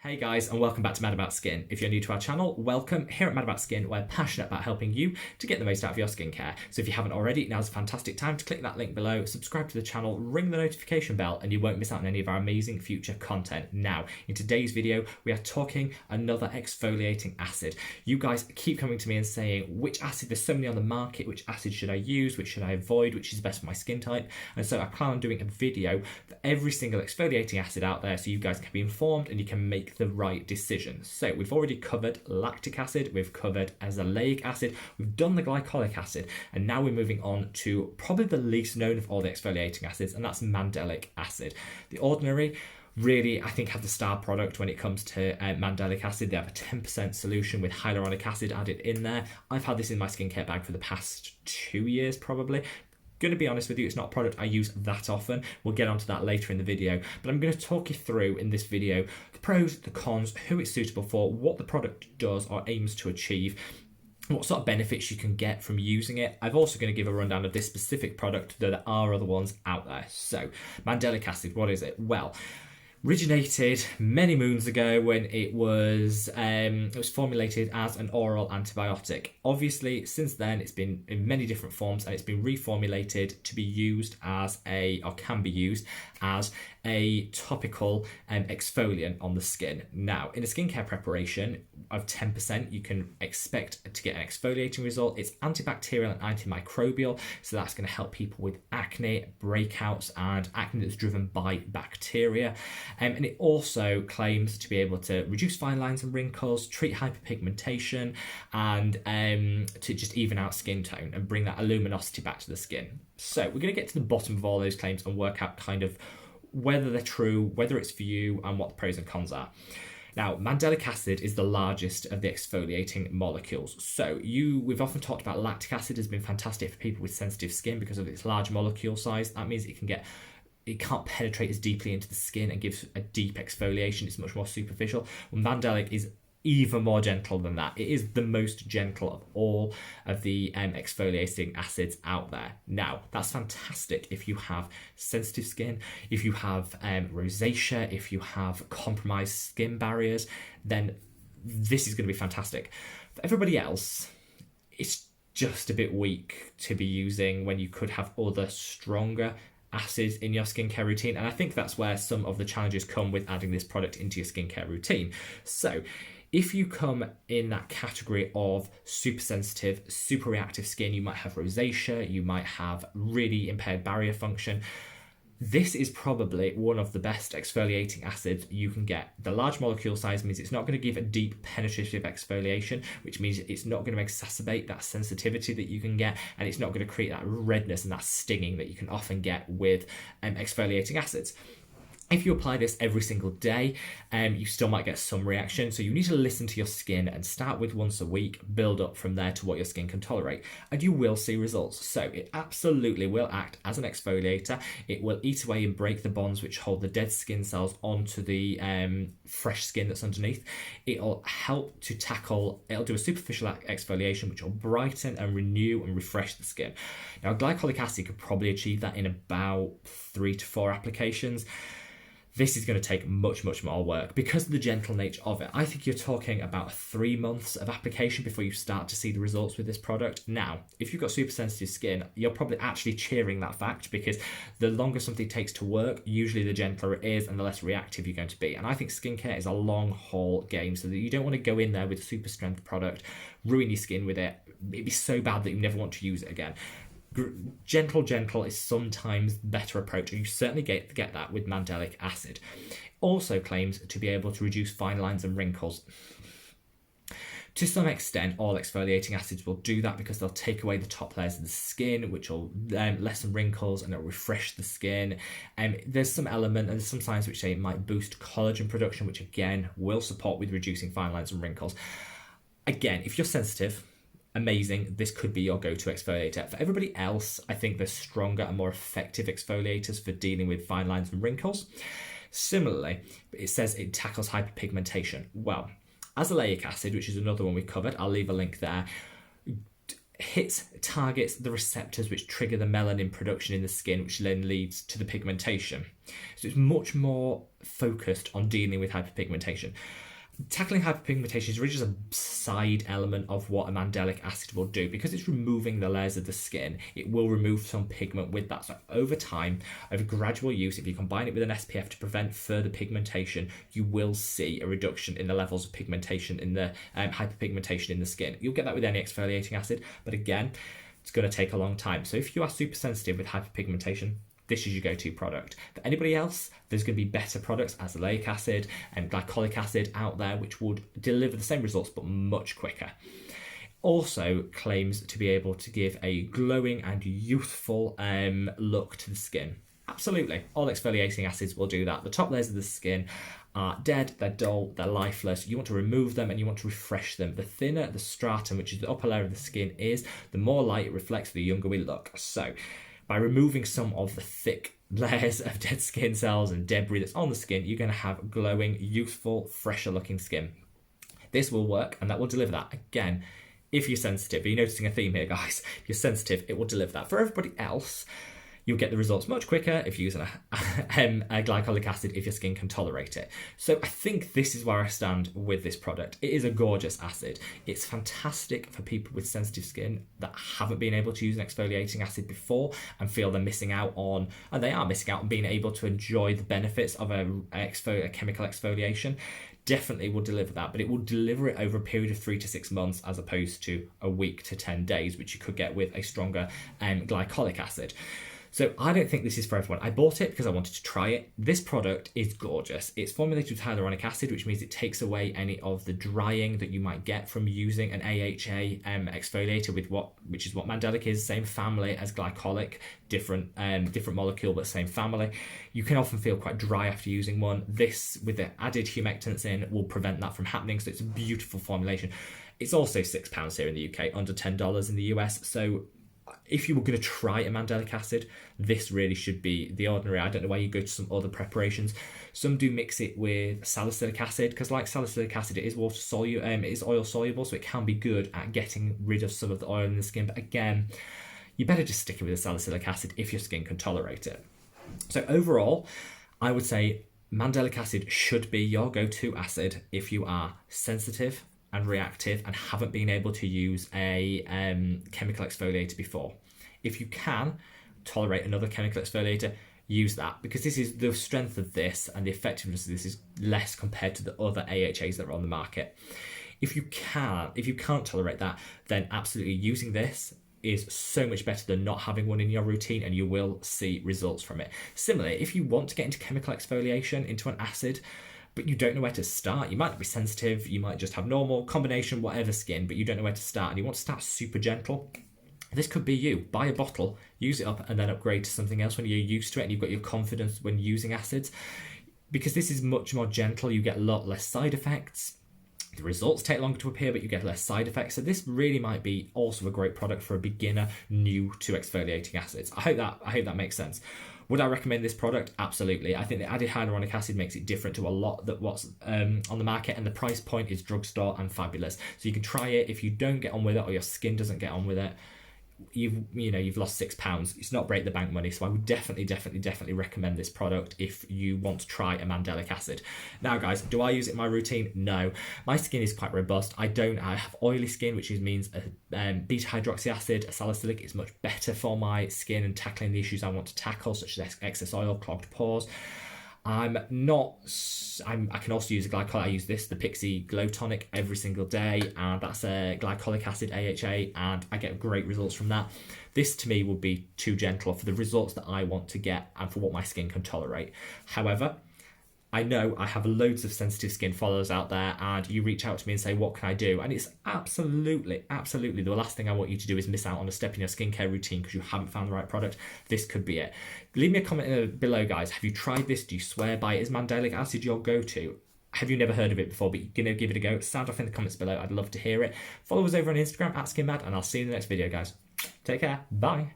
Hey guys, and welcome back to Mad About Skin. If you're new to our channel, welcome. Here at Mad About Skin, we're passionate about helping you to get the most out of your skincare. So if you haven't already, now's a fantastic time to click that link below, subscribe to the channel, ring the notification bell, and you won't miss out on any of our amazing future content. Now, in today's video, we are talking another exfoliating acid. You guys keep coming to me and saying, which acid, there's so many on the market, which acid should I use, which should I avoid, which is best for my skin type? And so I plan on doing a video for every single exfoliating acid out there so you guys can be informed and you can make the right decision. So we've already covered lactic acid, we've covered azelaic acid, we've done the glycolic acid, and now we're moving on to probably the least known of all the exfoliating acids, and that's mandelic acid. The Ordinary really, I think, have the star product when it comes to mandelic acid. They have a 10% solution with hyaluronic acid added in there. I've had this in my skincare bag for the past 2 years probably. Going to be honest with you, it's not a product I use that often. We'll get onto that later in the video, but I'm going to talk you through in this video the pros, the cons, who it's suitable for, what the product does or aims to achieve, what sort of benefits you can get from using it. I'm also going to give a rundown of this specific product, though there are other ones out there. So, mandelic acid, what is it? Well, originated many moons ago when it was formulated as an oral antibiotic. Obviously, since then, it's been in many different forms and it's been reformulated to be used as can be used as a topical exfoliant on the skin. Now, in a skincare preparation of 10%, you can expect to get an exfoliating result. It's antibacterial and antimicrobial, so that's going to help people with acne, breakouts, and acne that's driven by bacteria. And it also claims to be able to reduce fine lines and wrinkles, treat hyperpigmentation, and to just even out skin tone and bring that luminosity back to the skin. So we're going to get to the bottom of all those claims and work out kind of whether they're true, whether it's for you, and what the pros and cons are. Now, mandelic acid is the largest of the exfoliating molecules. So we've often talked about lactic acid has been fantastic for people with sensitive skin because of its large molecule size. That means it can't penetrate as deeply into the skin and give a deep exfoliation. It's much more superficial. Well, mandelic is even more gentle than that. It is the most gentle of all of the exfoliating acids out there. Now, that's fantastic if you have sensitive skin, if you have rosacea, if you have compromised skin barriers, then this is going to be fantastic. For everybody else, it's just a bit weak to be using when you could have other stronger acids in your skincare routine, and I think that's where some of the challenges come with adding this product into your skincare routine. So if you come in that category of super sensitive, super reactive skin, you might have rosacea, you might have really impaired barrier function, this is probably one of the best exfoliating acids you can get. The large molecule size means it's not going to give a deep penetrative exfoliation, which means it's not going to exacerbate that sensitivity that you can get, and it's not going to create that redness and that stinging that you can often get with exfoliating acids. If you apply this every single day, you still might get some reaction. So you need to listen to your skin and start with once a week, build up from there to what your skin can tolerate, and you will see results. So it absolutely will act as an exfoliator. It will eat away and break the bonds which hold the dead skin cells onto the fresh skin that's underneath. It'll help to it'll do a superficial exfoliation which will brighten and renew and refresh the skin. Now, glycolic acid could probably achieve that in about 3 to 4 applications. This is going to take much, much more work because of the gentle nature of it. I think you're talking about 3 months of application before you start to see the results with this product. Now, if you've got super sensitive skin, you're probably actually cheering that fact because the longer something takes to work, usually the gentler it is and the less reactive you're going to be. And I think skincare is a long haul game, so that you don't want to go in there with a super strength product, ruin your skin with it. It'd be so bad that you never want to use it again. Gentle is sometimes the better approach, and you certainly get that with mandelic acid. Also claims to be able to reduce fine lines and wrinkles. To some extent, all exfoliating acids will do that because they'll take away the top layers of the skin, which will lessen wrinkles and it'll refresh the skin. There's some element and there's some science which say it might boost collagen production, which again will support with reducing fine lines and wrinkles. Again, if you're sensitive, amazing, this could be your go-to exfoliator. For everybody else, I think there's stronger and more effective exfoliators for dealing with fine lines and wrinkles. Similarly, it says it tackles hyperpigmentation. Well, azelaic acid, which is another one we covered, I'll leave a link there, targets the receptors which trigger the melanin production in the skin, which then leads to the pigmentation. So it's much more focused on dealing with hyperpigmentation. Tackling hyperpigmentation is really just a side element of what a mandelic acid will do. Because it's removing the layers of the skin, it will remove some pigment with that. So over time, over gradual use, if you combine it with an SPF to prevent further pigmentation, you will see a reduction in the levels of pigmentation in the hyperpigmentation in the skin. You'll get that with any exfoliating acid, but again, it's going to take a long time. So if you are super sensitive with hyperpigmentation, this is your go-to product. For anybody else, there's going to be better products, azelaic acid and glycolic acid out there, which would deliver the same results but much quicker. Also claims to be able to give a glowing and youthful look to the skin. Absolutely, all exfoliating acids will do that. The top layers of the skin are dead, they're dull, they're lifeless. You want to remove them and you want to refresh them. The thinner the stratum, which is the upper layer of the skin, is, the more light it reflects, the younger we look. So by removing some of the thick layers of dead skin cells and debris that's on the skin, you're going to have glowing, youthful, fresher looking skin. This will work and that will deliver that. Again, if you're sensitive, are you noticing a theme here, guys? If you're sensitive, it will deliver that. For everybody else, you'll get the results much quicker if you're using a glycolic acid if your skin can tolerate it. So I think this is where I stand with this product. It is a gorgeous acid. It's fantastic for people with sensitive skin that haven't been able to use an exfoliating acid before and feel they're missing out on, and they are missing out on being able to enjoy the benefits of a chemical exfoliation. Definitely will deliver that, but it will deliver it over a period of 3 to 6 months as opposed to a week to 10 days, which you could get with a stronger glycolic acid. So I don't think this is for everyone. I bought it because I wanted to try it. This product is gorgeous. It's formulated with hyaluronic acid, which means it takes away any of the drying that you might get from using an AHA exfoliator with which is what Mandelic is, same family as glycolic, different molecule, but same family. You can often feel quite dry after using one. This, with the added humectants in, will prevent that from happening. So it's a beautiful formulation. It's also £6 here in the UK, under $10 in the US. So if you were going to try a mandelic acid, this really should be the ordinary. I don't know why you go to some other preparations. Some do mix it with salicylic acid, because like salicylic acid, it is water soluble, it is oil soluble, so it can be good at getting rid of some of the oil in the skin. But again, you better just stick it with the salicylic acid if your skin can tolerate it. So overall, I would say mandelic acid should be your go-to acid if you are sensitive and reactive and haven't been able to use a chemical exfoliator before. If you can tolerate another chemical exfoliator, use that, because this is the strength of this and the effectiveness of this is less compared to the other AHAs that are on the market. If you can't tolerate that, then absolutely using this is so much better than not having one in your routine, and you will see results from it. Similarly, if you want to get into chemical exfoliation, into an acid, but you don't know where to start, you might not be sensitive, you might just have normal, combination, whatever skin, but you don't know where to start, and you want to start super gentle, this could be you. Buy a bottle, use it up, and then upgrade to something else when you're used to it and you've got your confidence when using acids. Because this is much more gentle, you get a lot less side effects. The results take longer to appear, but you get less side effects. So this really might be also a great product for a beginner new to exfoliating acids. I hope that makes sense. Would I recommend this product? Absolutely. I think the added hyaluronic acid makes it different to a lot that what's on the market, and the price point is drugstore and fabulous. So you can try it. If you don't get on with it or your skin doesn't get on with it, you've lost £6. It's not break the bank money, so I would definitely recommend this product if you want to try a mandelic acid. Now guys, do I use it in my routine? No. My skin is quite robust. I have oily skin, which means beta hydroxy acid, salicylic is much better for my skin and tackling the issues I want to tackle, such as excess oil, clogged pores. I can also use a glycolic. I use the Pixie Glow Tonic every single day, and that's a glycolic acid AHA, and I get great results from that. This to me would be too gentle for the results that I want to get and for what my skin can tolerate. However, I know I have loads of sensitive skin followers out there, and you reach out to me and say, what can I do? And it's absolutely the last thing I want you to do is miss out on a step in your skincare routine because you haven't found the right product. This could be it. Leave me a comment below, guys. Have you tried this? Do you swear by it? Is mandelic acid your go-to? Have you never heard of it before, but you're going to give it a go? Sound off in the comments below. I'd love to hear it. Follow us over on Instagram @SkinMad, and I'll see you in the next video, guys. Take care. Bye.